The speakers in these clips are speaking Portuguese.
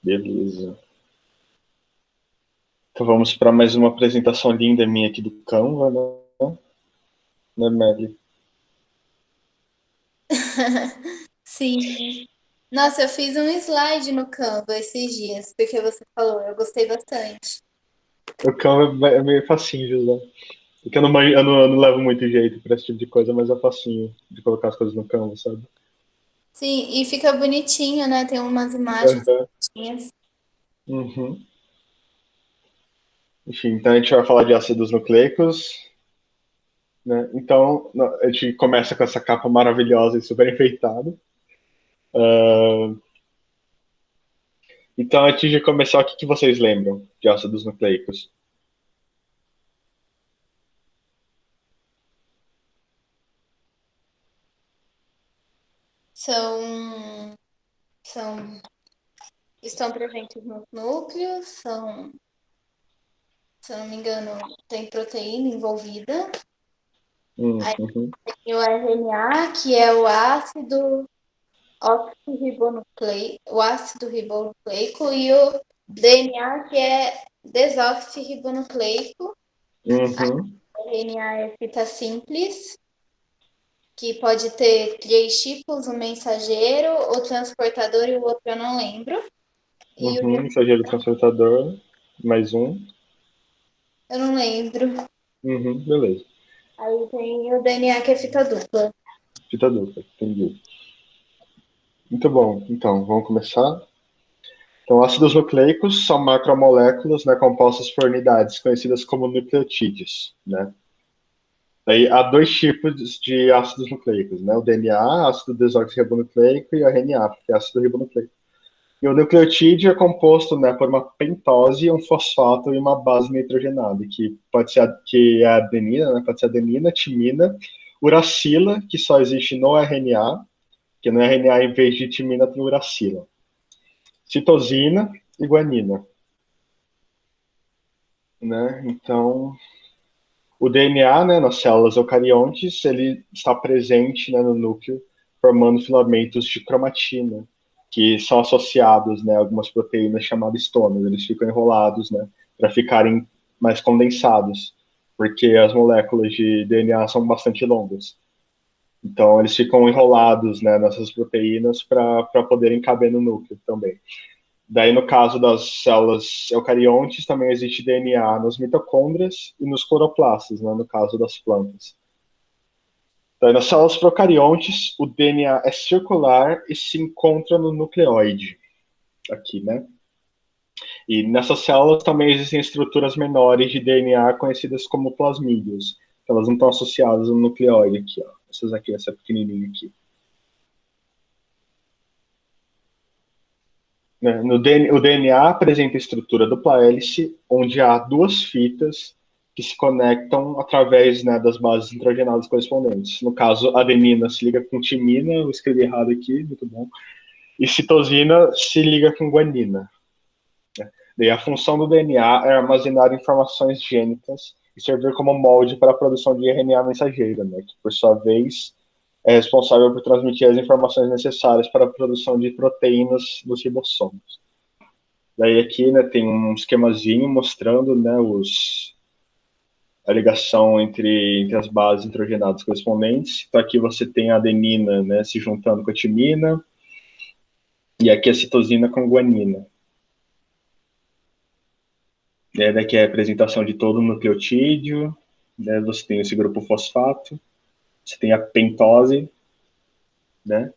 Beleza. Então vamos para mais uma apresentação linda minha aqui do Canva, né, Meli? Sim. Nossa, eu fiz um slide no Canva esses dias, porque você falou, eu gostei bastante. O Canva é meio facinho de usar. Porque eu não levo muito jeito para esse tipo de coisa, mas é facinho de colocar as coisas no Canva, sabe? Sim, e fica bonitinho, né? Tem umas imagens Uhum. bonitinhas. Uhum. Enfim, então a gente vai falar de ácidos nucleicos, né? Então a gente começa com essa capa maravilhosa e super enfeitada. Ah, então, antes de começar, o que vocês lembram de ácidos nucleicos? São, estão presentes nos núcleos, se eu não me engano, tem proteína envolvida. Aí Uhum. tem o RNA, que é o ácido ribonucleico, e o DNA, que é desoxirribonucleico. Uhum. A RNA é fita simples, que pode ter três tipos, o mensageiro, o transportador e o outro eu não lembro. E o Uhum. Mensageiro transportador, mais um. eu não lembro. Uhum. Beleza. Aí tem o DNA, que é fita dupla. Fita dupla, entendi. Muito bom. Então, vamos começar. Então, ácidos nucleicos são macromoléculas, né, compostas por unidades conhecidas como nucleotídeos, né? Daí há dois tipos de ácidos nucleicos, né? O DNA, ácido desoxirribonucleico, e o RNA, que é ácido ribonucleico. E o nucleotídeo é composto, né, por uma pentose, um fosfato e uma base nitrogenada, que pode ser que é a adenina, né? Pode ser adenina, timina, uracila, que só existe no RNA, que no RNA, em vez de timina, tem uracila. Citosina e guanina, né? Então, o DNA, né, nas células eucariontes, ele está presente, né, no núcleo, formando filamentos de cromatina, que são associados, né, a algumas proteínas chamadas estonas. Eles ficam enrolados, né, para ficarem mais condensados, porque as moléculas de DNA são bastante longas. Então, eles ficam enrolados, né, nessas proteínas para poderem caber no núcleo também. Daí, no caso das células eucariontes, também existe DNA nas mitocôndrias e nos cloroplastos, né, no caso das plantas. Daí, nas células procariontes, o DNA é circular e se encontra no nucleoide, aqui, né? E nessas células também existem estruturas menores de DNA conhecidas como plasmídios. Elas não estão associadas ao nucleoide aqui, ó. Essas aqui, essa pequenininha aqui. Né? O DNA apresenta a estrutura dupla hélice, onde há duas fitas que se conectam através, né, das bases nitrogenadas correspondentes. No caso, adenina se liga com timina, eu escrevi errado aqui, muito bom, e citosina se liga com guanina. Daí a função do DNA é armazenar informações gênicas e servir como molde para a produção de RNA mensageiro, né, que por sua vez é responsável por transmitir as informações necessárias para a produção de proteínas nos ribossomos. Daí aqui, né, tem um esquemazinho mostrando, né, a ligação entre as bases nitrogenadas correspondentes. Então aqui você tem a adenina, né, se juntando com a timina, e aqui a citosina com guanina. Daqui é a apresentação de todo o nucleotídeo, né, você tem esse grupo fosfato, você tem a pentose, né,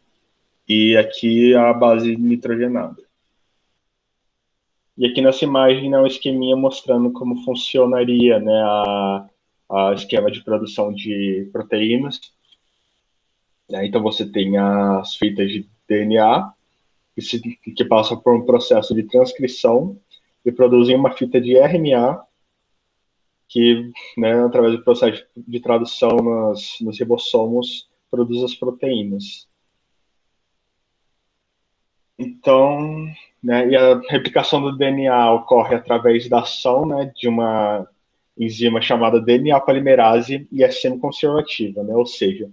e aqui a base nitrogenada. E aqui nessa imagem é um esqueminha mostrando como funcionaria, né, a esquema de produção de proteínas. Né? Então você tem as fitas de DNA que passam por um processo de transcrição e produzem uma fita de RNA que, né, através do processo de tradução nos ribossomos, produz as proteínas. Então, né, e a replicação do DNA ocorre através da ação, né, de uma enzima chamada DNA polimerase e é semi-conservativa, né, ou seja,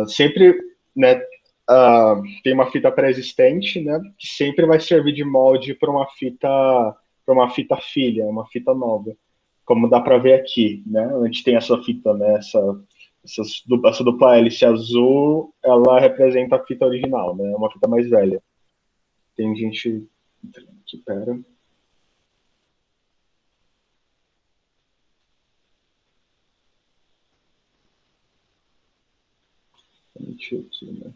sempre, né, tem uma fita pré-existente, né, que sempre vai servir de molde para uma fita filha, uma fita nova. Como dá para ver aqui, né? A gente tem essa fita, né? Essa dupla hélice azul, ela representa a fita original, né? Uma fita mais velha. Tem gente que pera. Aqui, né?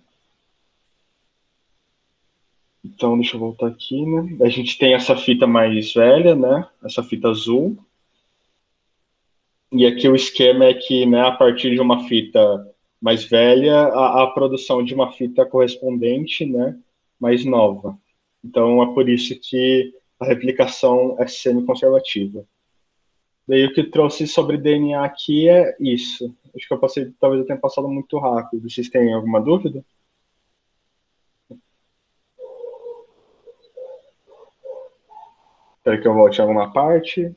Então, deixa eu voltar aqui, né? A gente tem essa fita mais velha, né? Essa fita azul. E aqui o esquema é que, né, a partir de uma fita mais velha, a produção de uma fita correspondente, né, mais nova. Então, é por isso que a replicação é semi-conservativa. Daí o que trouxe sobre DNA aqui é isso. Acho que eu passei, talvez eu tenha passado muito rápido. Vocês têm alguma dúvida? Quer que eu volte em alguma parte?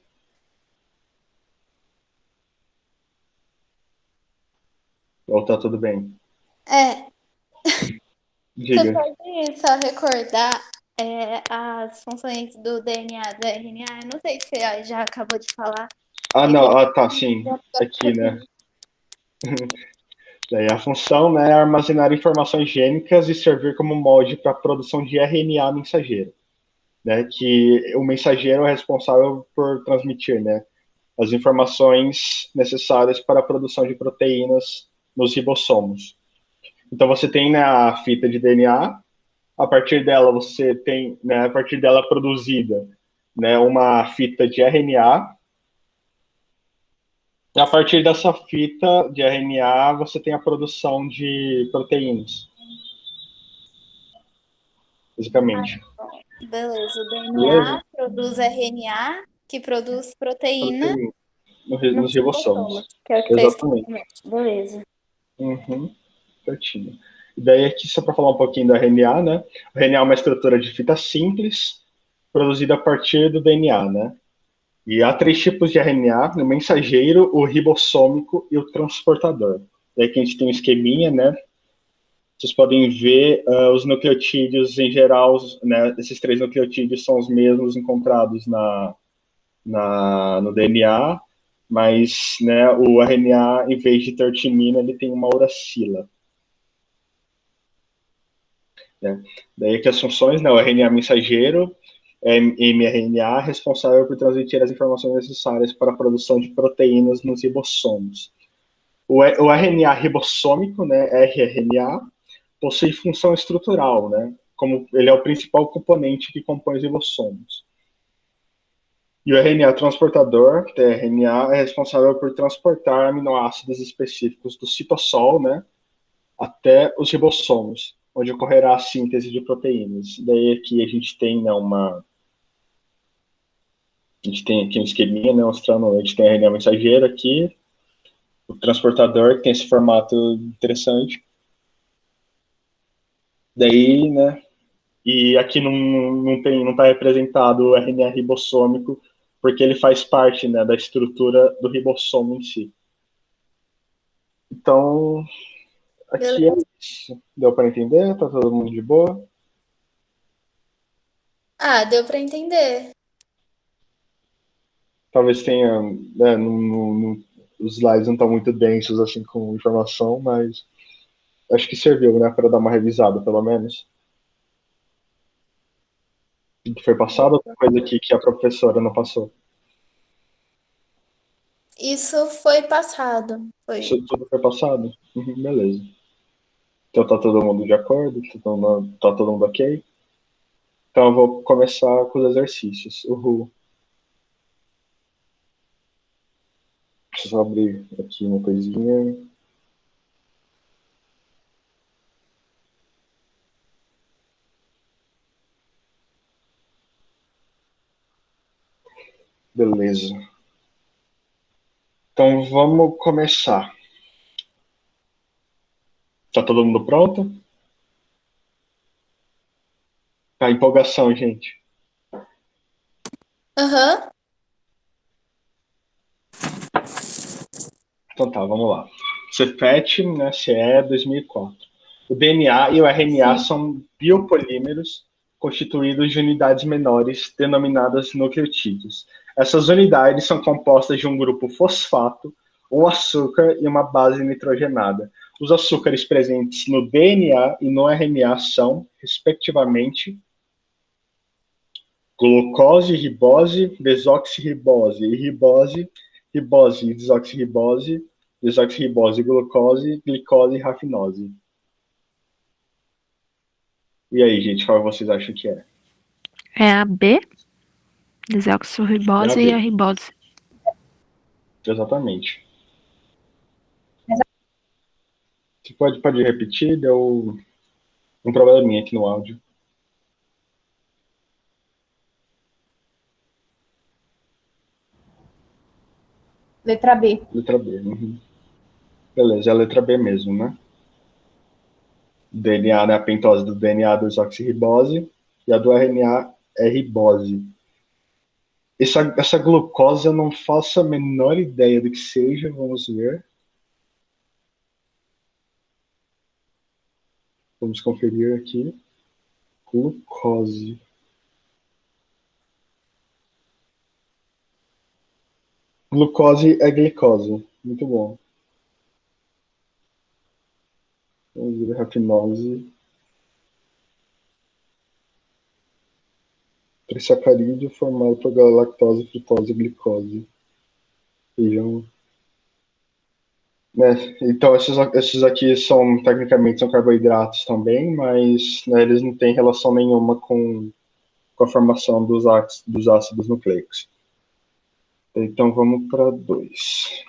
Ou tá tudo bem? É, você Diga. pode só recordar as funções do DNA e do RNA? Eu não sei se você já acabou de falar. Ah, É que não. eu Ah, tá, sim. Aqui, né? Daí a função, né, é armazenar informações gênicas e servir como molde para a produção de RNA mensageiro, né, que o mensageiro é responsável por transmitir, né, as informações necessárias para a produção de proteínas nos ribossomos. Então você tem, né, a fita de DNA, a partir dela você tem, né, a partir dela produzida, né, uma fita de RNA. E a partir dessa fita de RNA você tem a produção de proteínas, basicamente. Beleza, o Beleza? DNA produz RNA, que produz proteína Proteína nos nos ribossomos. ribossomos, que é o que está escrito Exatamente. mesmo. Beleza. Uhum, certinho. E daí aqui, só para falar um pouquinho do RNA, né? O RNA é uma estrutura de fita simples, produzida a partir do DNA, né? E há três tipos de RNA: o mensageiro, o ribossômico e o transportador. Daí que a gente tem um esqueminha, né? Vocês podem ver os nucleotídeos em geral, né? Esses três nucleotídeos são os mesmos encontrados no DNA, mas, né, o RNA, em vez de ter timina, ele tem uma uracila. Né? Daí que as funções, né, o RNA mensageiro, mRNA, responsável por transmitir as informações necessárias para a produção de proteínas nos ribossomos. O RNA ribossômico, né, rRNA, possui função estrutural, né, como ele é o principal componente que compõe os ribossomos. E o RNA transportador, tRNA, é responsável por transportar aminoácidos específicos do citossol, né, até os ribossomos, onde ocorrerá a síntese de proteínas. Daí aqui a gente tem, né, a gente tem aqui um esqueminha, né, mostrando, a gente tem a RNA mensageiro aqui, o transportador, que tem esse formato interessante. Daí, né, e aqui não está representado o RNA ribossômico, porque ele faz parte, né, da estrutura do ribossomo em si. Então, aqui é Beleza. isso. Deu para entender? Tá todo mundo de boa? Ah, deu para entender. Talvez tenha, né, os slides não estão muito densos assim com informação, mas acho que serviu, né, para dar uma revisada, pelo menos. O que foi passado, outra coisa que a professora não passou. Isso foi passado. Isso Foi. tudo foi passado? Uhum, beleza. Então tá todo mundo de acordo? Tá todo mundo ok? Então eu vou começar com os exercícios. Uhul. Deixa eu só abrir aqui uma coisinha. Beleza. Então vamos começar. Tá todo mundo pronto? Tá, empolgação, gente. Aham. Então tá, vamos lá. Cefet, né, CE 2004. O DNA e o RNA Sim. são biopolímeros constituídos de unidades menores, denominadas nucleotídeos. Essas unidades são compostas de um grupo fosfato, um açúcar e uma base nitrogenada. Os açúcares presentes no DNA e no RNA são, respectivamente, glucose, ribose, desoxirribose e ribose, ribose e desoxirribose, desoxirribose, glucose, glicose e rafinose. E aí, gente, qual vocês acham que é? É a B, É a desoxirribose e a B. ribose. Exatamente. Você pode repetir? Deu um probleminha aqui no áudio. Letra B. Letra B. Uhum. Beleza, é a letra B mesmo, né? DNA, né? A pentose do DNA é desoxirribose e a do RNA é ribose. Essa glucose eu não faço a menor ideia do que seja, vamos ver. Vamos conferir aqui. Glucose. Glucose é glicose. Muito bom. Vamos ver rafinose. Trisacarídeo formado por galactose, frutose e glicose. Feijão. Né? Então, esses aqui são, tecnicamente, são carboidratos também, mas né, eles não têm relação nenhuma com a formação dos ácidos nucleicos. Então, vamos para 2.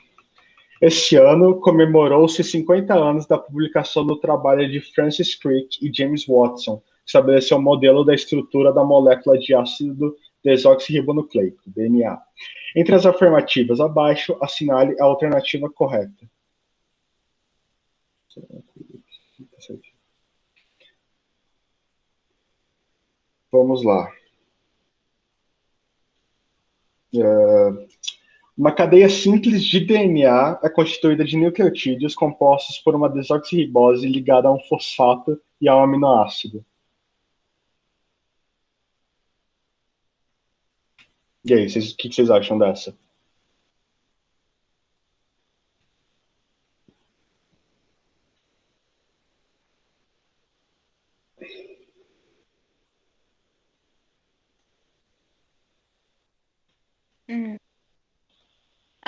Esse ano comemorou-se 50 anos da publicação do trabalho de Francis Crick e James Watson, que estabeleceu o modelo da estrutura da molécula de ácido desoxirribonucleico, DNA. Entre as afirmativas abaixo, assinale a alternativa correta. Vamos lá. Uma cadeia simples de DNA é constituída de nucleotídeos compostos por uma desoxirribose ligada a um fosfato e a um aminoácido. E aí, o que vocês acham dessa?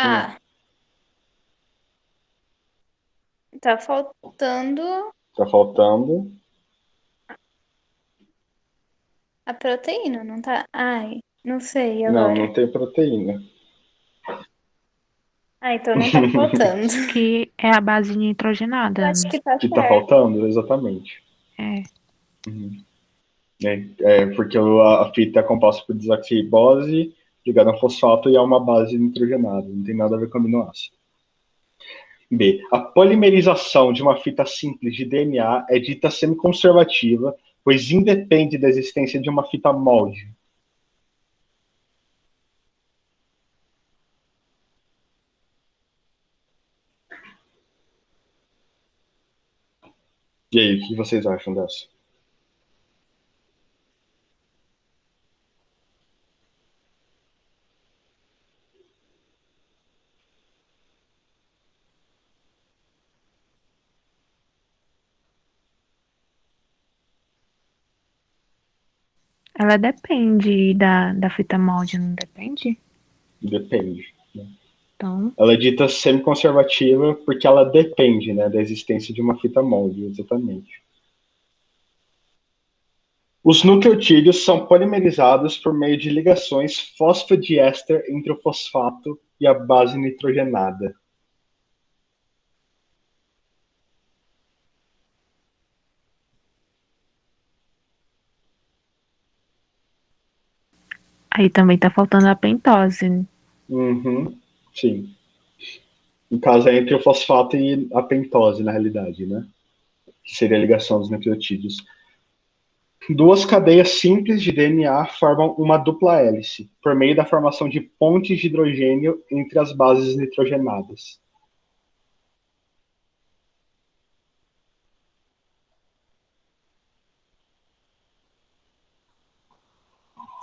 Ah, tá faltando Tá faltando? a proteína, não tá? Ai, não sei Não, agora. não tem proteína. Ah, então não tá faltando. Que é a base nitrogenada, Acho né? que tá Que tá certo. faltando? Exatamente. É. Uhum. Porque a fita é composta por desoxirribose ligada a fosfato e é uma base nitrogenada. Não tem nada a ver com aminoácido. B. A polimerização de uma fita simples de DNA é dita semiconservativa, pois independe da existência de uma fita molde. E aí, o que vocês acham dessa? Ela depende da fita molde, não depende? Depende. Então, Ela é dita semiconservativa porque ela depende, né, da existência de uma fita molde, exatamente. Os nucleotídeos são polimerizados por meio de ligações fosfodiéster entre o fosfato e a base nitrogenada. aí também tá faltando a pentose. Uhum, sim. No caso, é entre o fosfato e a pentose, na realidade, né? Que seria a ligação dos nucleotídeos. Duas cadeias simples de DNA formam uma dupla hélice, por meio da formação de pontes de hidrogênio entre as bases nitrogenadas.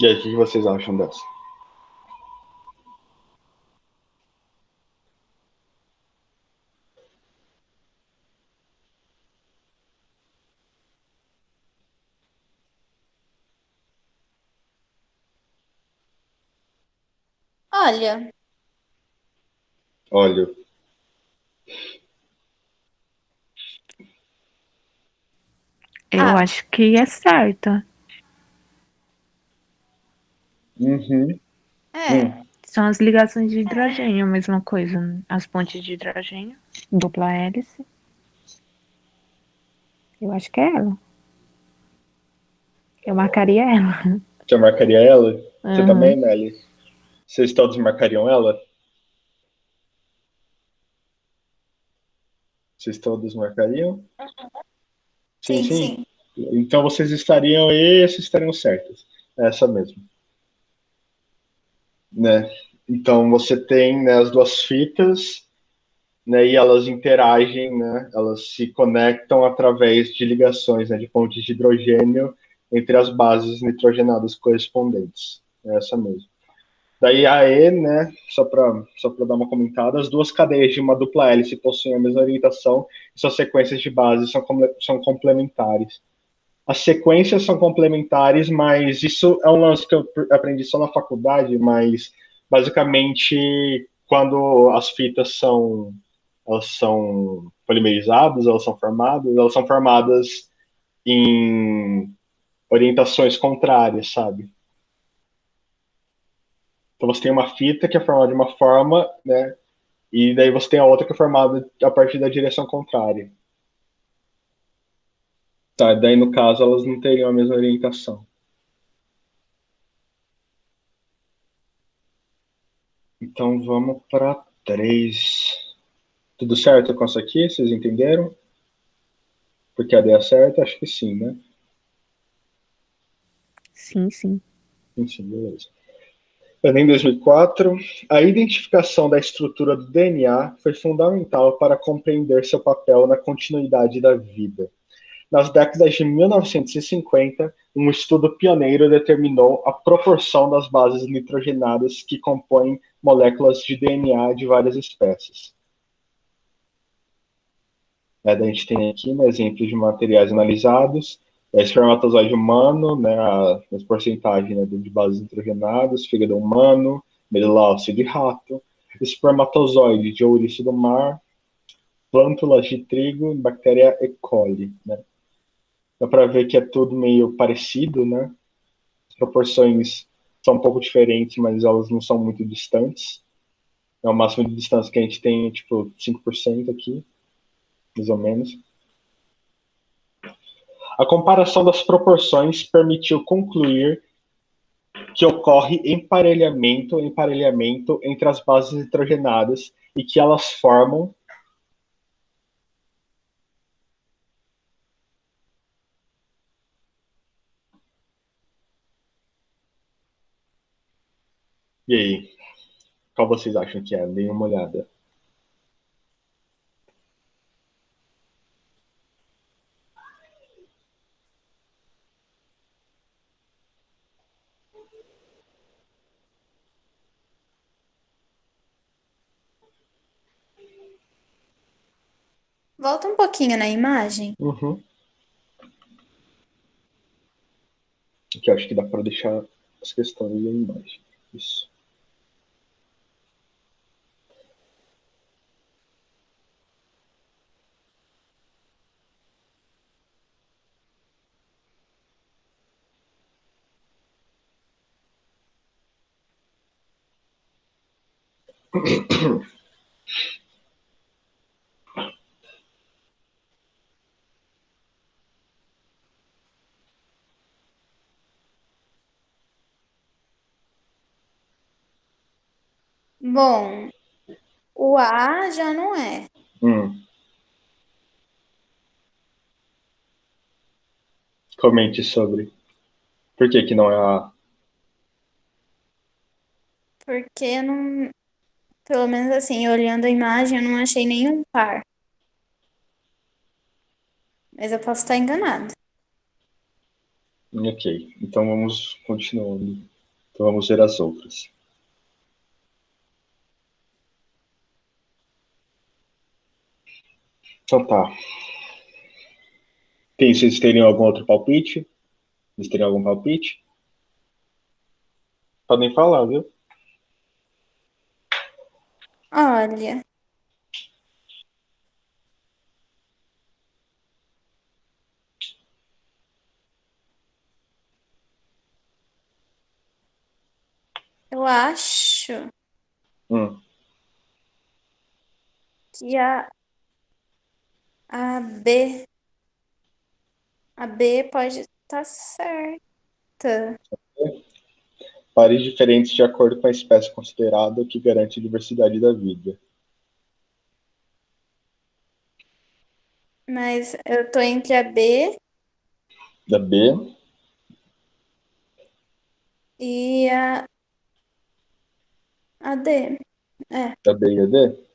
E aí, o que vocês acham dessa? Olha, Olha, Eu ah, acho que é certo. uhum, é, hum. São as ligações de hidrogênio, a mesma coisa, né? As pontes de hidrogênio, dupla hélice. Eu acho que é ela. Eu marcaria ela. Você marcaria ela? Você também, Aham. Nelly? Vocês todos marcariam ela? Vocês todos marcariam? Sim, sim, sim. sim. Então vocês estariam e esses estariam certos. É essa mesmo, né? Então você tem, né, as duas fitas, né, e elas interagem, né? Elas se conectam através de ligações, né, de pontes de hidrogênio entre as bases nitrogenadas correspondentes. É essa mesmo. Daí a E, né, só para dar uma comentada, as duas cadeias de uma dupla hélice possuem a mesma orientação e suas sequências de base são complementares. As sequências são complementares, mas isso é um lance que eu aprendi só na faculdade, mas basicamente quando as fitas são polimerizadas, elas são formadas em orientações contrárias, sabe? Então você tem uma fita que é formada de uma forma, né? E daí você tem a outra que é formada a partir da direção contrária. Tá, daí no caso elas não teriam a mesma orientação. Então vamos para 3. Tudo certo com isso aqui? Vocês entenderam? Porque a D é certa? Acho que sim, né? Sim, sim. Sim, beleza. Em 2004, a identificação da estrutura do DNA foi fundamental para compreender seu papel na continuidade da vida. Nas décadas de 1950, um estudo pioneiro determinou a proporção das bases nitrogenadas que compõem moléculas de DNA de várias espécies. A gente tem aqui um exemplo de materiais analisados, espermatozoide humano, né, as porcentagens, né, de bases nitrogenadas, fígado humano, medula óssea de rato, espermatozoide de ouriço do mar, plântulas de trigo, bactéria E. coli. Né? Dá para ver que é tudo meio parecido, né? As proporções são um pouco diferentes, mas elas não são muito distantes. É o máximo de distância que a gente tem, tipo, 5% aqui, mais ou menos. A comparação das proporções permitiu concluir que ocorre emparelhamento entre as bases nitrogenadas e que elas formam. E aí, qual vocês acham que é? Deem uma olhada. Volta um pouquinho na imagem. Uhum. Aqui acho que dá para deixar as questões aí embaixo. Isso. Bom, o A já não é, Hum. Comente sobre. Por que que não é a... porque não, pelo menos assim, olhando a imagem, eu não achei nenhum par. Mas eu posso estar enganado. Ok, então vamos continuando. Então vamos ver as outras. Então tá. Vocês terem algum outro palpite? Vocês terem algum palpite? Podem falar, viu? Olha, eu acho Hum. que a B, a B pode estar certa. Pares diferentes de acordo com a espécie considerada, o que garante a diversidade da vida. Mas eu tô entre a B Da B, e a D. É, da B e a D?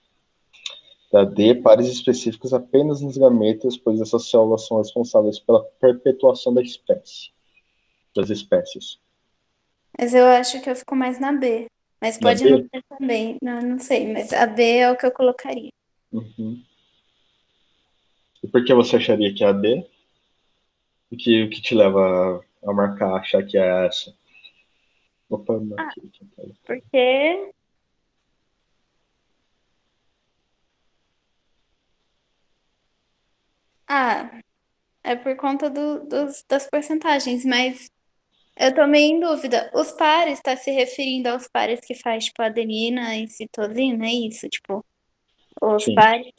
Da D, pares específicos apenas nos gametas, pois essas células são responsáveis pela perpetuação das espécies. mas eu acho que eu fico mais na B. Mas Da pode não B? ser também, não sei, mas a B é o que eu colocaria. Uhum. E por que você acharia que é a D? O que te leva a marcar, achar que é essa? Opa, Ah, aqui. porque. Ah, é por conta das porcentagens, mas eu tô meio em dúvida. Os pares, tá se referindo aos pares que faz, tipo, adenina e citosina, é isso? Tipo, os Sim, pares.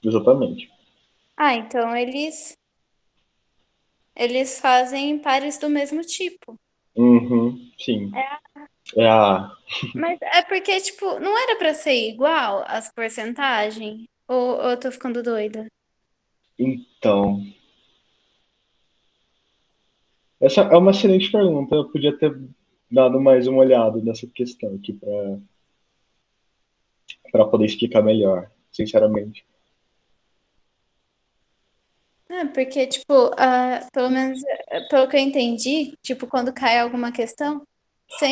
exatamente. Ah, então eles fazem pares do mesmo tipo. Uhum, sim. É a. Mas é porque, tipo, não era pra ser igual as porcentagens? Ou eu tô ficando doida? Então, essa é uma excelente pergunta. Eu podia ter dado mais uma olhada nessa questão aqui para poder explicar melhor, sinceramente. É, porque, tipo, pelo menos pelo que eu entendi, tipo, quando cai alguma questão,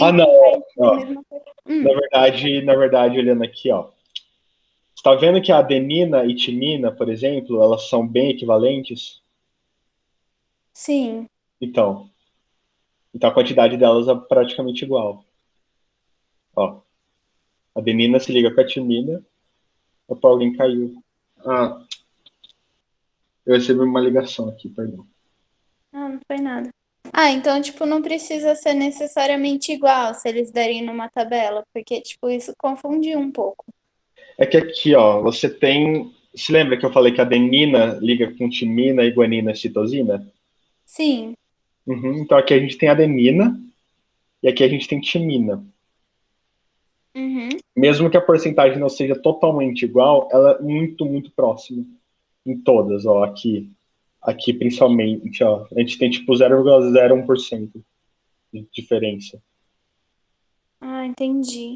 Ah, não. sempre vai ser a Ó, mesma coisa. na verdade, olhando aqui, ó. Você tá vendo que a adenina e timina, por exemplo, elas são bem equivalentes? Sim. Então, então a quantidade delas é praticamente igual. Ó, a adenina se liga com a timina. Opa, alguém caiu. Ah, eu recebi uma ligação aqui, perdão. Não foi nada. Ah, então, tipo, não precisa ser necessariamente igual se eles derem numa tabela, porque, tipo, isso confunde um pouco. É que aqui, ó, você tem. Se lembra que eu falei que a adenina liga com timina e guanina e citosina? Sim. Uhum, então aqui a gente tem adenina e aqui a gente tem timina. Uhum. Mesmo que a porcentagem não seja totalmente igual, ela é muito, muito próxima em todas, ó, aqui principalmente, ó, a gente tem tipo 0,01% de diferença. Ah, entendi.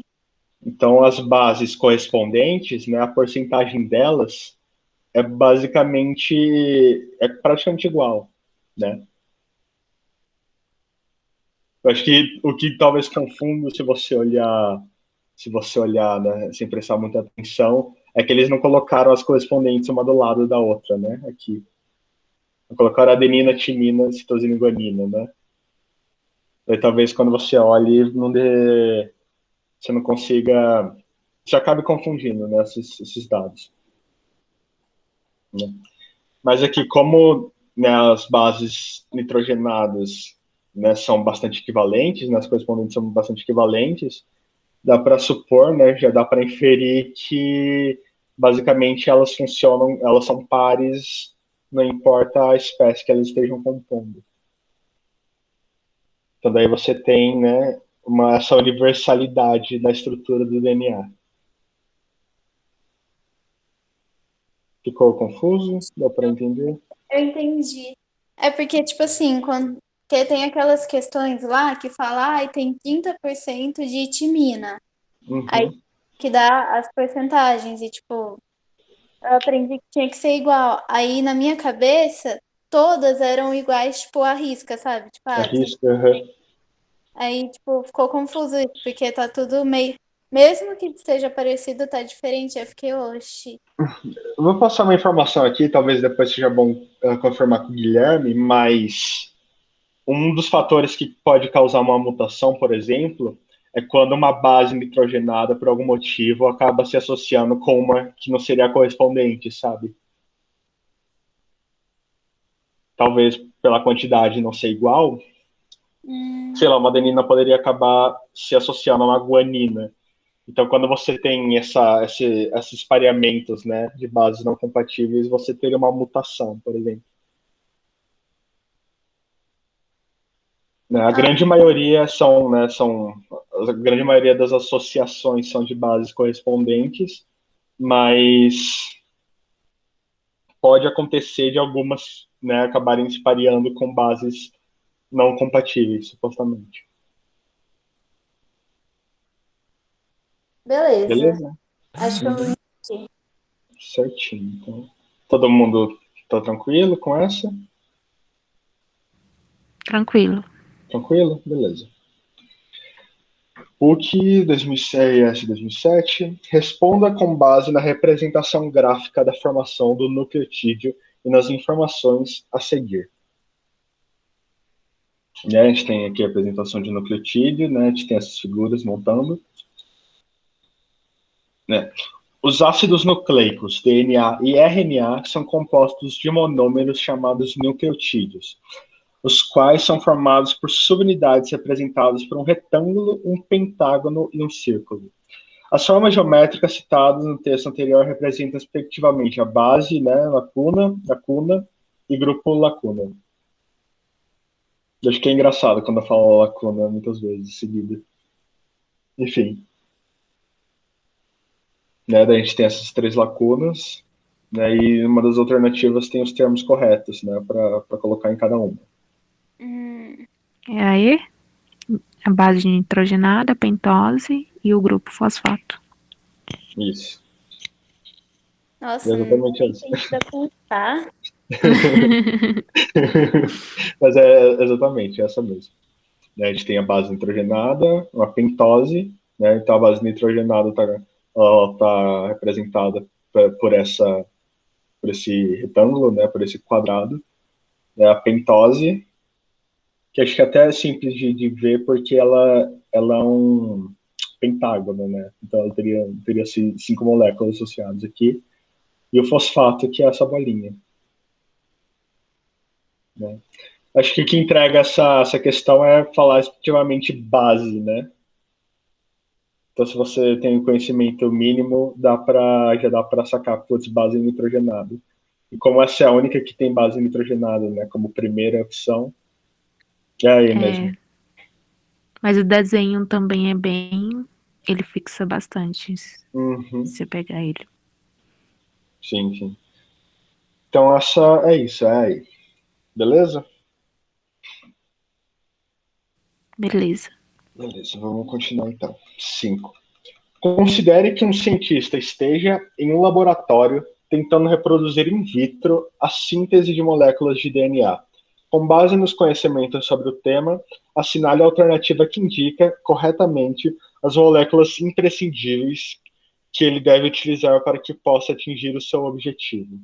Então as bases correspondentes, né, a porcentagem delas é praticamente igual, né? Eu acho que o que talvez confunda se você olhar, né, sem prestar muita atenção, é que eles não colocaram as correspondentes uma do lado da outra, né? Aqui. Colocaram adenina, timina, citosina e guanina, né? Daí talvez quando você olhe, você não consiga. Você acabe confundindo, né, esses dados. Né? Mas aqui, como, né, as bases nitrogenadas, né, são bastante equivalentes, né, as correspondentes são bastante equivalentes, dá para supor, né, já dá para inferir que basicamente elas funcionam, elas são pares, não importa a espécie que elas estejam compondo. Então daí você tem, né, essa universalidade na estrutura do DNA. Ficou confuso? Deu para entender? Eu entendi. É porque, tipo assim, quando porque tem aquelas questões lá que fala, ah, tem 30% de timina. Aí Uhum. que dá as porcentagens. E, tipo, eu aprendi que tinha que ser igual. Aí na minha cabeça, todas eram iguais, tipo, à risca, sabe? Tipo, Arrisca. aí, tipo, ficou confuso isso, porque tá tudo meio. Mesmo que esteja parecido, tá diferente. Eu fiquei, oxi. Eu vou passar uma informação aqui, talvez depois seja bom confirmar com o Guilherme, mas um dos fatores que pode causar uma mutação, por exemplo, é quando uma base nitrogenada, por algum motivo, acaba se associando com uma que não seria correspondente, sabe? Talvez pela quantidade não ser igual, sei lá, uma adenina poderia acabar se associando a uma guanina. Então, quando você tem esses pareamentos, né, de bases não compatíveis, você teria uma mutação, por exemplo. Né, a grande maioria a grande maioria das associações são de bases correspondentes, mas pode acontecer de algumas, né, acabarem se pareando com bases não compatíveis, supostamente. Beleza. Beleza? Acho que eu entendi. Certinho. Então, todo mundo tá tranquilo com essa? Tranquilo. Tranquilo? Beleza. PUC 2006, 2007, responda com base na representação gráfica da formação do nucleotídeo e nas informações a seguir. Né, a gente tem aqui a apresentação de nucleotídeo, né, a gente tem essas figuras montando. Né. Os ácidos nucleicos, DNA e RNA, são compostos de monômeros chamados nucleotídeos, os quais são formados por subunidades representadas por um retângulo, um pentágono e um círculo. As formas geométricas citadas no texto anterior representam respectivamente a base, né, lacuna e grupo lacuna. Eu acho que é engraçado quando eu falo lacuna muitas vezes seguida. Enfim. Né, daí a gente tem essas três lacunas, né, e uma das alternativas tem os termos corretos, né, para colocar em cada uma. E aí, a base nitrogenada, a pentose e o grupo fosfato. Isso. Nossa, não Exatamente isso. precisa pensar. Mas é exatamente essa mesmo. Né, a gente tem a base nitrogenada, uma pentose, né, então a base nitrogenada tá representada por esse retângulo, né, por esse quadrado. Né, a pentose, que acho que até é simples de ver porque ela é um pentágono, né? Então ela teria cinco moléculas associadas aqui. E o fosfato, que é essa bolinha. Né? Acho que o que entrega essa questão é falar efetivamente base, né? Então, se você tem o conhecimento mínimo, já dá para sacar, putz, base nitrogenada. E como essa é a única que tem base nitrogenada, né, como primeira opção, é aí mesmo. Mas o desenho também é bem. Ele fixa bastante. Se Uhum. você pegar ele. Sim, sim. Então, essa é isso, é aí. Beleza? Beleza. Beleza, vamos continuar então. 5. Considere que um cientista esteja em um laboratório tentando reproduzir in vitro a síntese de moléculas de DNA. Com base nos conhecimentos sobre o tema, assinale a alternativa que indica corretamente as moléculas imprescindíveis que ele deve utilizar para que possa atingir o seu objetivo.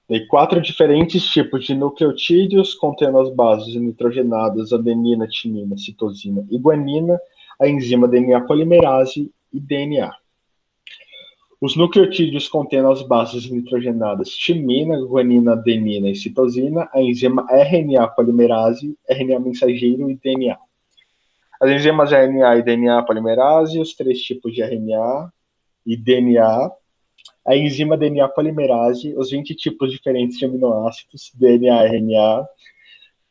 Tem 4 diferentes tipos de nucleotídeos contendo as bases nitrogenadas adenina, timina, citosina e guanina, a enzima DNA polimerase e DNA. Os nucleotídeos contendo as bases nitrogenadas timina, guanina, adenina e citosina, a enzima RNA polimerase, RNA mensageiro e DNA. As enzimas RNA e DNA polimerase, os 3 tipos de RNA e DNA, a enzima DNA polimerase, os 20 tipos diferentes de aminoácidos, DNA, RNA,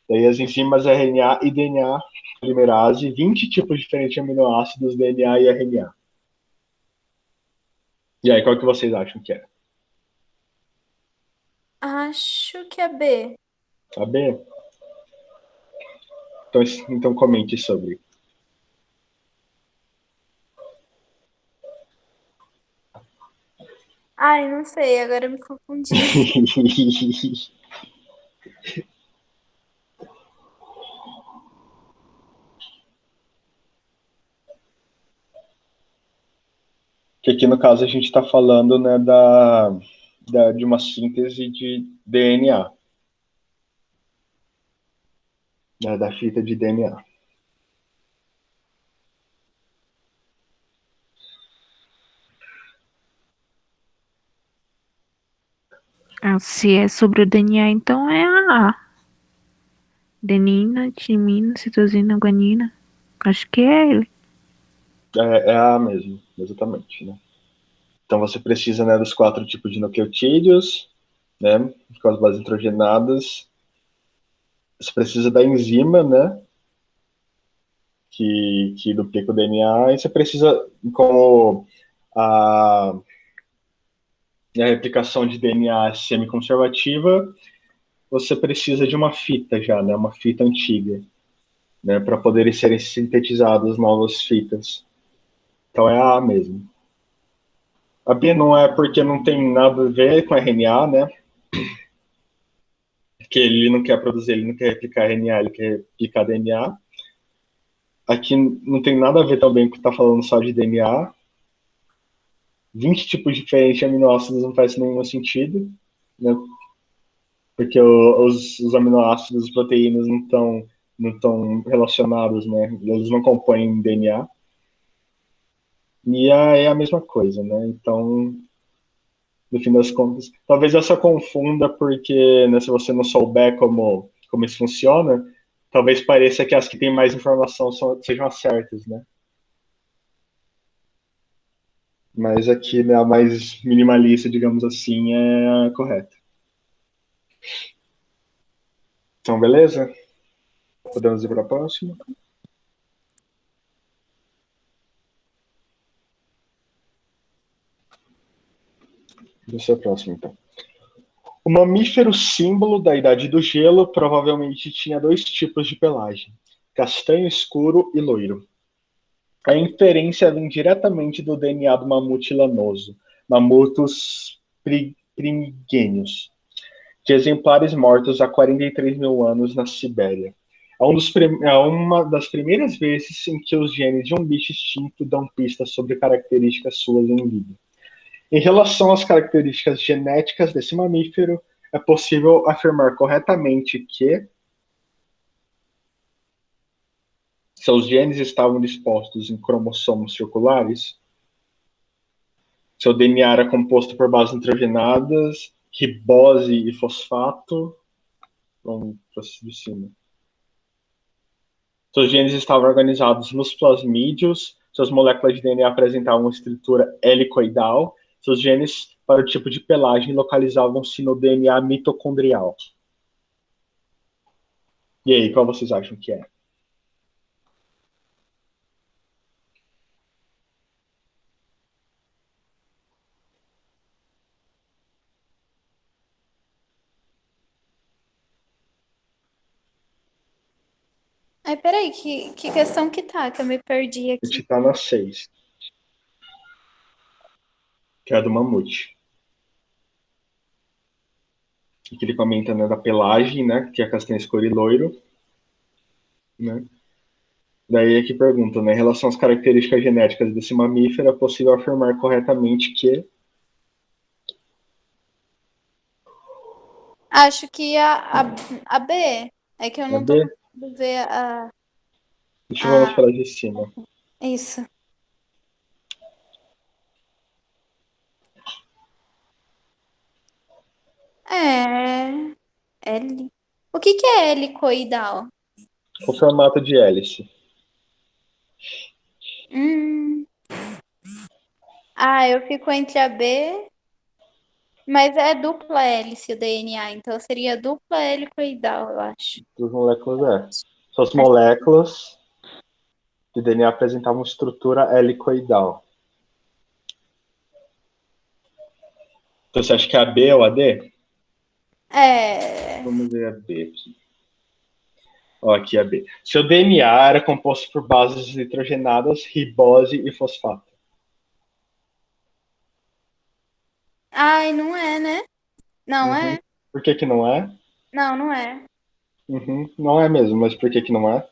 daí as enzimas RNA e DNA polimerase, 20 tipos diferentes de aminoácidos, DNA e RNA. E aí, qual que vocês acham que é? Acho que é B. A B? Então comente sobre. Ai, não sei, agora eu me confundi. Que aqui no caso a gente está falando, né, de uma síntese de DNA, né, da fita de DNA. Se é sobre o DNA, então é a A. Adenina, timina, citosina, guanina. Acho que é ele. É a mesmo, exatamente, né? Então você precisa, né, dos 4 tipos de nucleotídeos, né, com as bases nitrogenadas. Você precisa da enzima, né, que duplica o DNA, e você precisa, como a replicação de DNA semiconservativa, você precisa de uma fita já, né, uma fita antiga, né, para poderem serem sintetizadas novas fitas. Então é a A mesmo. A B não é porque não tem nada a ver com RNA, né? Que ele não quer produzir, ele não quer replicar RNA, ele quer replicar DNA. Aqui não tem nada a ver também com o que está falando só de DNA. 20 tipos diferentes de aminoácidos não faz nenhum sentido, né? Porque os aminoácidos, as proteínas não estão relacionados, né? Eles não compõem DNA. E é a mesma coisa, né? Então, no fim das contas, talvez essa confunda porque, né, se você não souber como isso funciona, talvez pareça que as que têm mais informação sejam as certas, né? Mas aqui, né, a mais minimalista, digamos assim, é a correta. Então, beleza? Podemos ir para a próxima? Essa é a próxima, então. O mamífero símbolo da Idade do Gelo provavelmente tinha 2 tipos de pelagem, castanho escuro e loiro. A inferência vem diretamente do DNA do mamute lanoso, Mammuthus primigenius, de exemplares mortos há 43 mil anos na Sibéria. É uma das primeiras vezes em que os genes de um bicho extinto dão pistas sobre características suas em vida. Em relação às características genéticas desse mamífero, é possível afirmar corretamente que seus genes estavam dispostos em cromossomos circulares, seu DNA era composto por bases nitrogenadas, ribose e fosfato. Vamos para de cima. Seus genes estavam organizados nos plasmídeos, suas moléculas de DNA apresentavam uma estrutura helicoidal, seus genes para o tipo de pelagem localizavam-se no DNA mitocondrial. E aí, qual vocês acham que é? Ai, peraí, que questão que tá? Que eu me perdi A aqui. gente tá na 6, que é a do mamute. E que ele comenta, né, da pelagem, né, que é castanho escuro e loiro, né? Daí aqui pergunta, né, em relação às características genéticas desse mamífero, é possível afirmar corretamente que Acho que a B. É que eu a não tô B, conseguindo ver deixa eu ver umas a. frases de cima. Isso. É. L. O que é helicoidal? O formato de hélice. Hum. Ah, eu fico entre a B, mas é dupla hélice o DNA, então seria dupla helicoidal, eu acho. Das moléculas é. Suas moléculas de DNA apresentavam estrutura helicoidal. Então você acha que é a B ou a D? É. Vamos ver a B aqui. Ó, aqui a B. Seu DNA era composto por bases nitrogenadas, ribose e fosfato. Ai, não é, né? Não Uhum. é? Por que que não é? Não, não é. Uhum. Não é mesmo, mas por que que não é?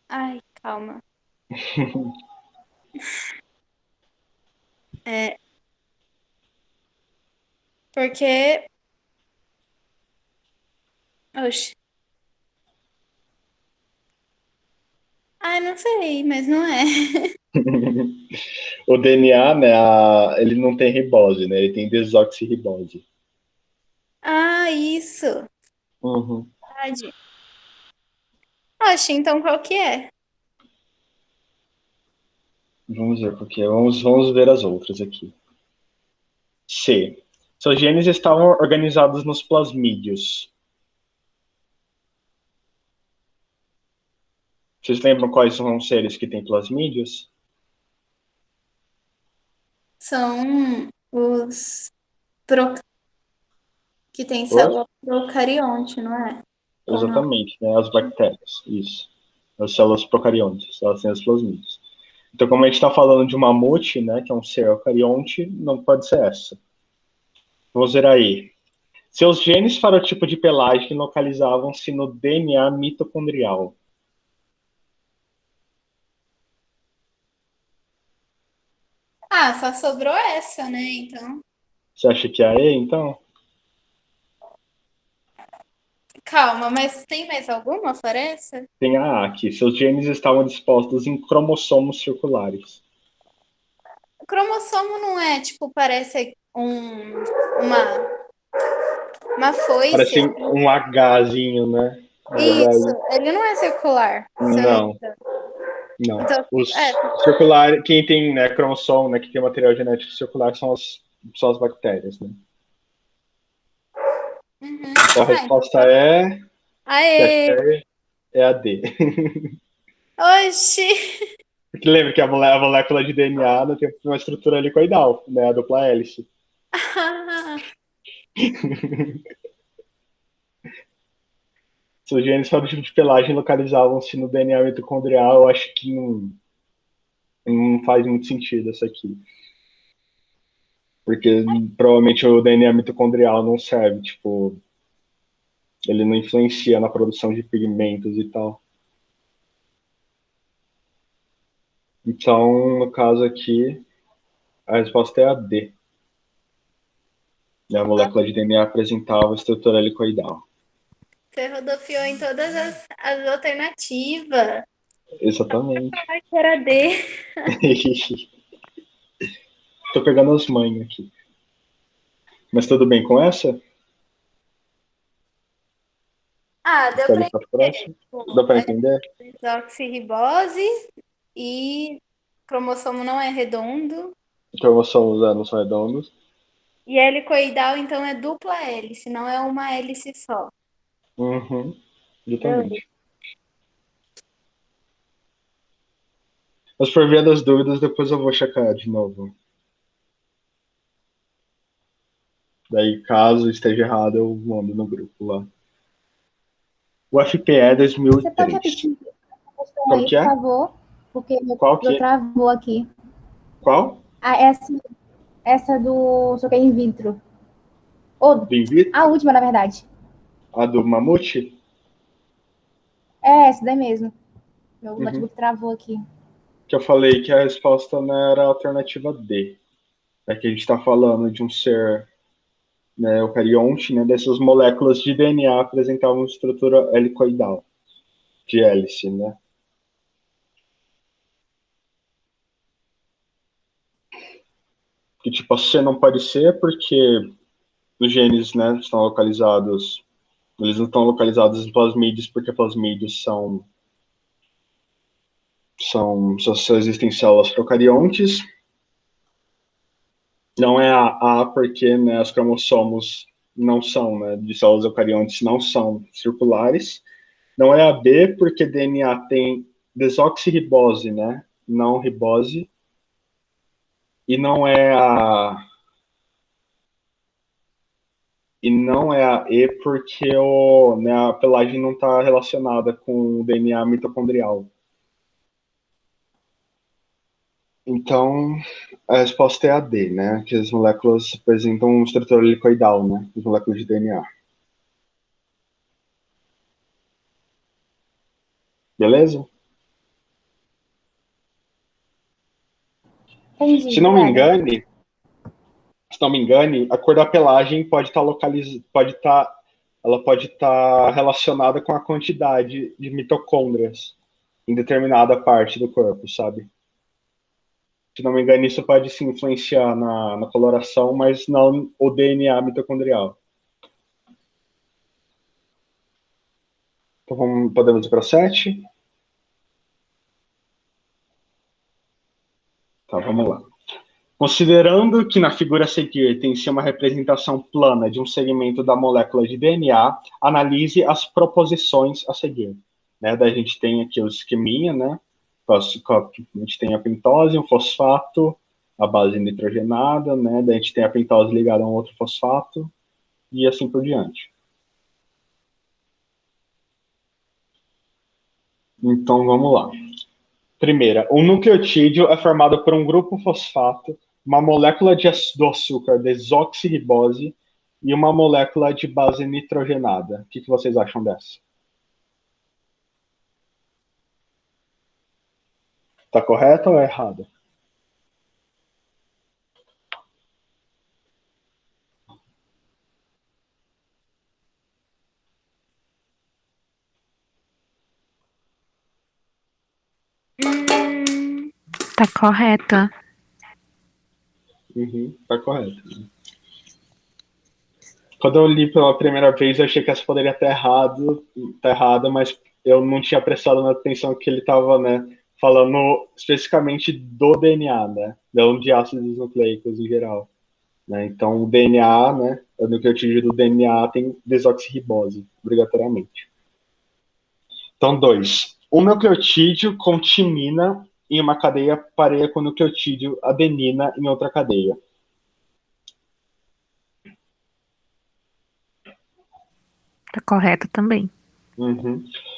Ai, calma. É, porque. Oxe. Ai, não sei, mas não é. O DNA, né, ele não tem ribose, né? Ele tem desoxirribose. Ah, isso. Uhum. Verdade. Oxe, então qual que é? Vamos ver, porque vamos ver as outras aqui. C. Seus genes estavam organizados nos plasmídios. Vocês lembram quais são os seres que têm plasmídios? São os pro... que tem Os? célula procarionte, não é? Ou não? Exatamente, né? As bactérias. Isso. As células procariontes, elas têm os plasmídios. Então, como a gente está falando de um mamute, né, que é um ser eucarionte, não pode ser essa. Vamos ver aí. Seus genes para o tipo de pelagem localizavam-se no DNA mitocondrial. Ah, só sobrou essa, né? Então. Você acha que é a E, então? Calma, mas tem mais alguma fora essa? Tem a A aqui. Seus genes estavam dispostos em cromossomos circulares. O cromossomo não é, tipo, parece uma, uma foice, Parece assim. um Hzinho, né? Na Isso, verdade, ele não é circular, se eu não me não, engano. não. Então, Os é. circulares, quem tem, né, cromossomo, né, que tem material genético circular são as bactérias, né? Uhum. Então a Ah, então resposta é, que acho que aê! é a D. Oxi! Porque lembra que a molécula de DNA né, tem uma estrutura helicoidal, né? A dupla hélice. Seus genes para o tipo de pelagem localizavam-se no DNA mitocondrial. Eu acho que não faz muito sentido isso aqui. Porque provavelmente o DNA mitocondrial não serve, tipo, ele não influencia na produção de pigmentos e tal. Então, no caso aqui, a resposta é a D. A molécula de DNA apresentava estrutura helicoidal. Você rodopiou em todas as alternativas. Exatamente. Ai, que era D. Tô pegando as mães aqui. Mas tudo bem com essa? Ah, deu Quer ir pra para a entender. próxima? Dá Tipo, para é entender? desoxirribose e cromossomo não é redondo. Cromossomos não são redondos. E helicoidal, então, é dupla hélice, não é uma hélice só. Uhum, Beleza. exatamente. Mas por via das dúvidas, depois eu vou checar de novo. Daí, caso esteja errado, eu mando no grupo lá. O FPE Você pode 2003. repetir a questão Qual aí, que por é? favor? Porque Qual meu que é? travou aqui. Qual? Ah, essa do só que é in vitro. Ou Do in vitro? a última, na verdade. A do mamute? É essa daí mesmo. Meu Uhum. notebook travou aqui. Que eu falei que a resposta não era a alternativa D. É que a gente está falando de um ser, né, eucarionte, né, dessas moléculas de DNA apresentavam estrutura helicoidal, de hélice, né? Que tipo, a C não pode ser porque os genes, né, estão localizados, eles não estão localizados em plasmídeos porque plasmídeos só existem células procariontes. Não é a A porque, né, os cromossomos não são, né, de células eucariontes não são circulares. Não é a B porque DNA tem desoxirribose, né, não ribose. E não é a E porque né, a pelagem não está relacionada com o DNA mitocondrial. Então, a resposta é a D, né? Que as moléculas apresentam uma estrutura helicoidal, né? As moléculas de DNA. Beleza? Entendi, Se não me obrigada. engane, a cor da pelagem pode estar ela pode estar relacionada com a quantidade de mitocôndrias em determinada parte do corpo, sabe? Se não me engano, isso pode sim influenciar na coloração, mas não o DNA mitocondrial. Então podemos ir para 7? Tá, vamos lá. Considerando que na figura a seguir tem-se uma representação plana de um segmento da molécula de DNA, analise as proposições a seguir. Né? Daí a gente tem aqui o esqueminha, né? A gente tem a pentose, um fosfato, a base nitrogenada, né? Daí a gente tem a pentose ligada a um outro fosfato, e assim por diante. Então vamos lá. Primeira, um nucleotídeo é formado por um grupo fosfato, uma molécula do açúcar desoxirribose e uma molécula de base nitrogenada. O que vocês acham dessa? Tá correta ou é errada? Tá correta. Tá correta. Quando eu li pela primeira vez, eu achei que essa poderia estar errada, mas eu não tinha prestado atenção que ele estava, né, falando especificamente do DNA, né, não de ácidos nucleicos em geral. Né? Então, o DNA, né, o nucleotídeo do DNA tem desoxirribose, obrigatoriamente. Então, 2. Um nucleotídeo com timina em uma cadeia pareia com o nucleotídeo adenina em outra cadeia. Tá correta também.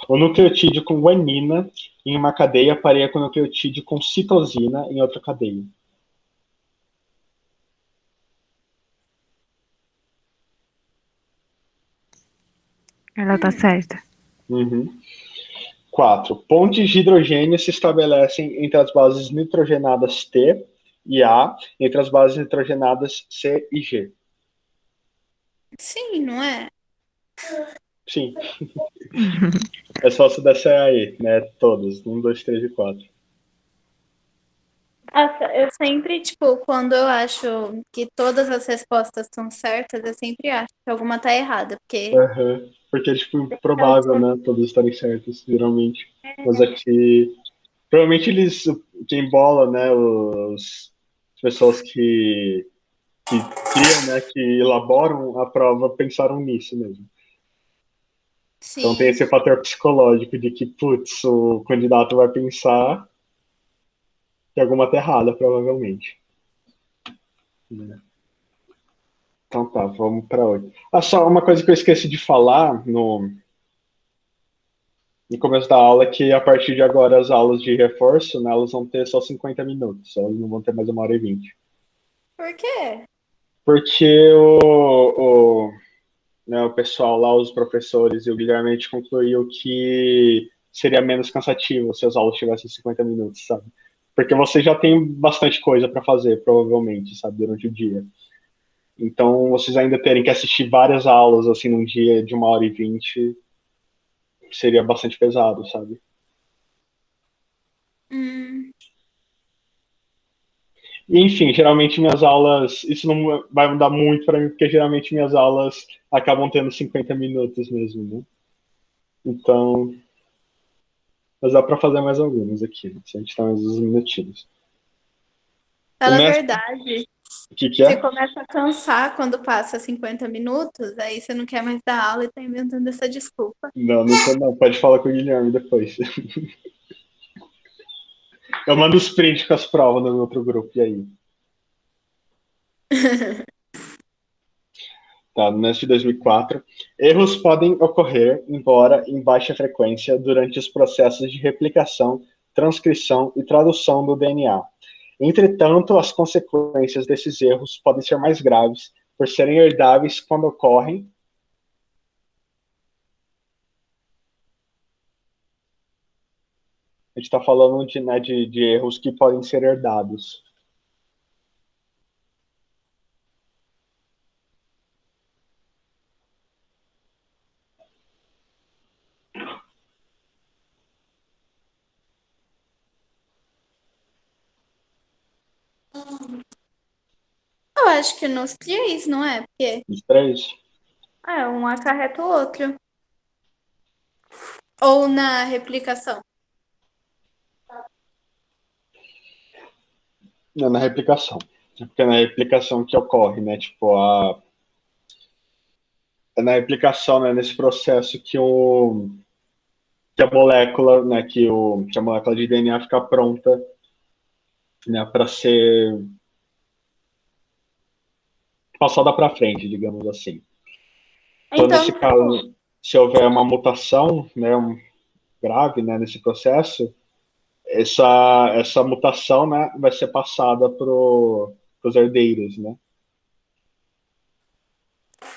O nucleotídeo com guanina em uma cadeia pareia com o nucleotídeo com citosina em outra cadeia. Ela tá certa. 4. Pontes de hidrogênio se estabelecem entre as bases nitrogenadas T e A, entre as bases nitrogenadas C e G. Sim, não é? Sim. É só se der aí, né? Todos. 1, 2, 3 e 4. Nossa, eu sempre, tipo, quando eu acho que todas as respostas estão certas, eu sempre acho que alguma tá errada, porque Porque é, tipo, improvável, né? Todos estarem certos, geralmente. Mas aqui... Provavelmente eles... Quem bola, né? As pessoas que criam, né? Que elaboram a prova pensaram nisso mesmo. Então tem sim. esse fator psicológico de que, putz, o candidato vai pensar que alguma tá errada, provavelmente. Então tá, vamos para hoje. Só uma coisa que eu esqueci de falar no começo da aula é que a partir de agora as aulas de reforço, né, elas vão ter só 50 minutos, elas não vão ter mais 1h20. Por quê? Porque né, o pessoal lá, os professores e o Guilherme, a gente concluiu que seria menos cansativo se as aulas tivessem 50 minutos, sabe? Porque você já tem bastante coisa para fazer, provavelmente, sabe, durante o dia. Então, vocês ainda terem que assistir várias aulas, assim, num dia de 1h20, seria bastante pesado, sabe? E, enfim, geralmente minhas aulas, isso não vai mudar muito para mim, porque geralmente minhas aulas acabam tendo 50 minutos mesmo, né? Então, mas dá para fazer mais algumas aqui, né? Se a gente tá mais uns minutinhos. Fala a verdade. O que Você é? começa a cansar quando passa 50 minutos, aí você não quer mais dar aula e tá inventando essa desculpa. Não tô não. Pode falar com o Guilherme depois. Eu mando os prints com as provas no outro grupo, e aí? Tá, no NESP 2004. Erros podem ocorrer, embora em baixa frequência, durante os processos de replicação, transcrição e tradução do DNA. Entretanto, as consequências desses erros podem ser mais graves por serem herdáveis quando ocorrem. A gente está falando de erros que podem ser herdados. Eu acho que nos três, não é? Porque Os três? um acarreta o outro. Ou na replicação. Não, na replicação. Porque é na replicação que ocorre, né? Tipo, é na replicação, né? Nesse processo que a molécula, né? Que a molécula de DNA fica pronta, né? Para ser passada para frente, digamos assim. Então, Então, nesse caso, se houver uma mutação, né? Grave, né? Nesse processo, essa mutação, né? Vai ser passada para os herdeiros, né?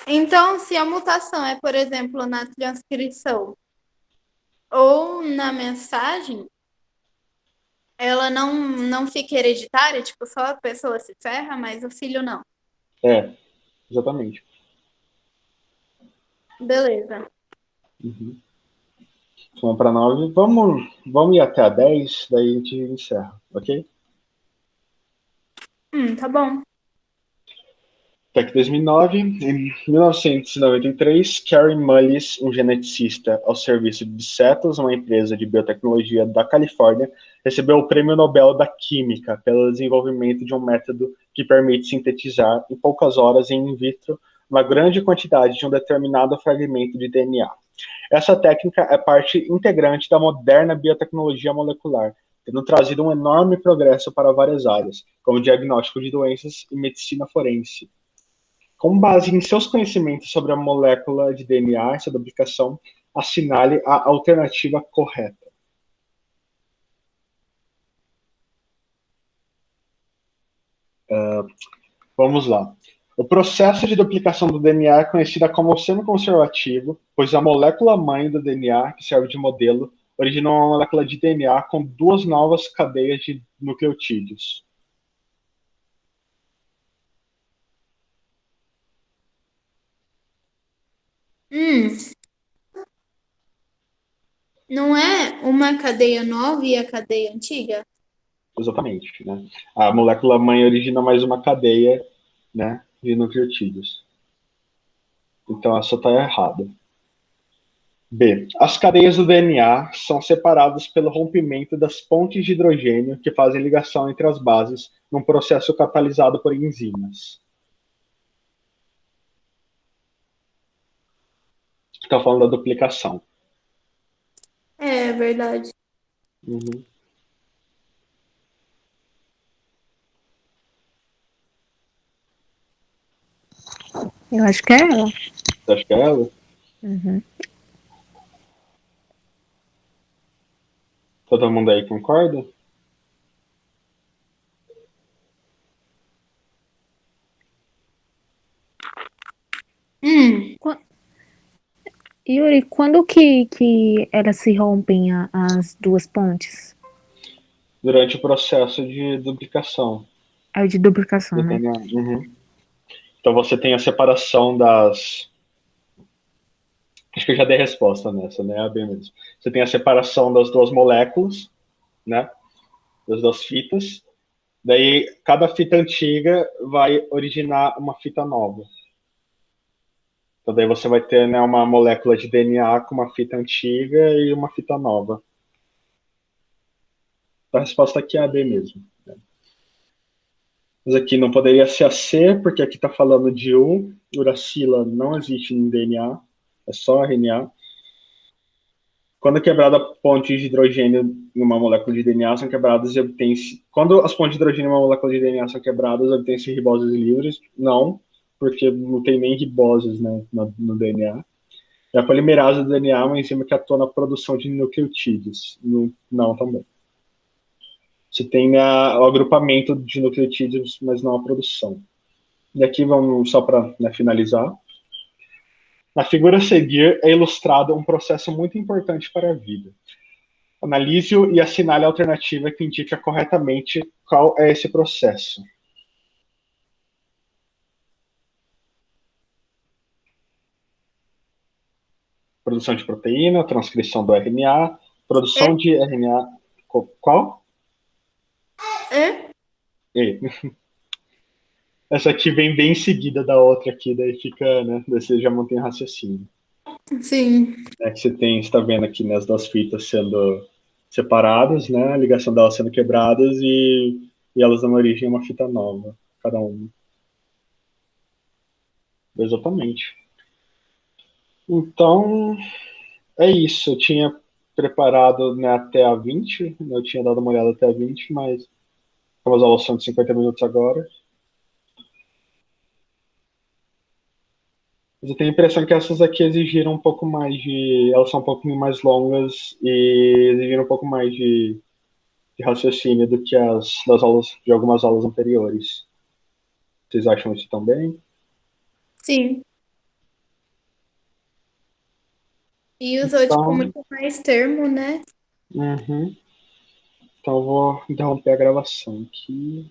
então, se a mutação é, por exemplo, na transcrição ou na mensagem, ela não fica hereditária, tipo, só a pessoa se ferra, mas o filho não. É, exatamente. Beleza. Uhum. Vamos para 9. Vamos ir até a 10, daí a gente encerra, ok? Tá bom. Tech 2009. Em 1993, Carey Mullis, um geneticista ao serviço de Cetus, uma empresa de biotecnologia da Califórnia, recebeu o Prêmio Nobel da Química pelo desenvolvimento de um método que permite sintetizar, em poucas horas in vitro, uma grande quantidade de um determinado fragmento de DNA. Essa técnica é parte integrante da moderna biotecnologia molecular, tendo trazido um enorme progresso para várias áreas, como diagnóstico de doenças e medicina forense. Com base em seus conhecimentos sobre a molécula de DNA e sua duplicação, assinale a alternativa correta. Vamos lá. O processo de duplicação do DNA é conhecido como semiconservativo, pois a molécula-mãe do DNA, que serve de modelo, originou uma molécula de DNA com duas novas cadeias de nucleotídeos. Hum, não é uma cadeia nova e a cadeia antiga? Exatamente, né? A molécula-mãe origina mais uma cadeia, né, de nucleotídeos. Então essa está errada. B. As cadeias do DNA são separadas pelo rompimento das pontes de hidrogênio que fazem ligação entre as bases num processo catalisado por enzimas. Está falando da duplicação. É verdade. Uhum. Eu acho que é ela. Você acha que é ela? Uhum. Todo mundo aí concorda? Yuri, quando que elas se rompem as duas pontes? Durante o processo de duplicação É o de duplicação, do né? DNA. Uhum. Então você tem a separação das. Acho que eu já dei resposta nessa, né? A B mesmo. Você tem a separação das duas moléculas, né? Das duas fitas. Daí, cada fita antiga vai originar uma fita nova. Então, daí você vai ter, né, uma molécula de DNA com uma fita antiga e uma fita nova. Então, a resposta aqui é a B mesmo. Mas aqui não poderia ser a C, porque aqui está falando de U. Uracila não existe no DNA, é só RNA. Quando é quebrada pontes de hidrogênio numa molécula de DNA, são quebradas e obtém-se. Quando as pontes de hidrogênio numa molécula de DNA são quebradas, obtém-se riboses livres? Não, porque não tem nem riboses, né, no DNA. E a polimerase do DNA é uma enzima que atua na produção de nucleotídeos. Não também. Você tem o agrupamento de nucleotídeos, mas não a produção. E aqui vamos, só para, né, finalizar. Na figura a seguir é ilustrado um processo muito importante para a vida. Analise-o e assinale a alternativa que indica corretamente qual é esse processo. Produção de proteína, transcrição do RNA, produção de RNA. Qual? E. Essa aqui vem bem em seguida da outra aqui, daí fica, né? Daí você já mantém o raciocínio. Sim. É que você está vendo aqui, né, as duas fitas sendo separadas, né? A ligação delas sendo quebradas e elas dando origem a uma fita nova, cada uma. Exatamente. Então, é isso. Eu tinha preparado, né, até a 20, eu tinha dado uma olhada até a 20, mas como as aulas são de 50 minutos agora. Mas eu tenho a impressão que essas aqui exigiram um pouco mais de. Elas são um pouquinho mais longas e exigiram um pouco mais de raciocínio do que as das aulas de algumas aulas anteriores. Vocês acham isso também? Sim. E usou, tipo, Então, muito mais termo, né? uhum. Então eu vou interromper a gravação aqui.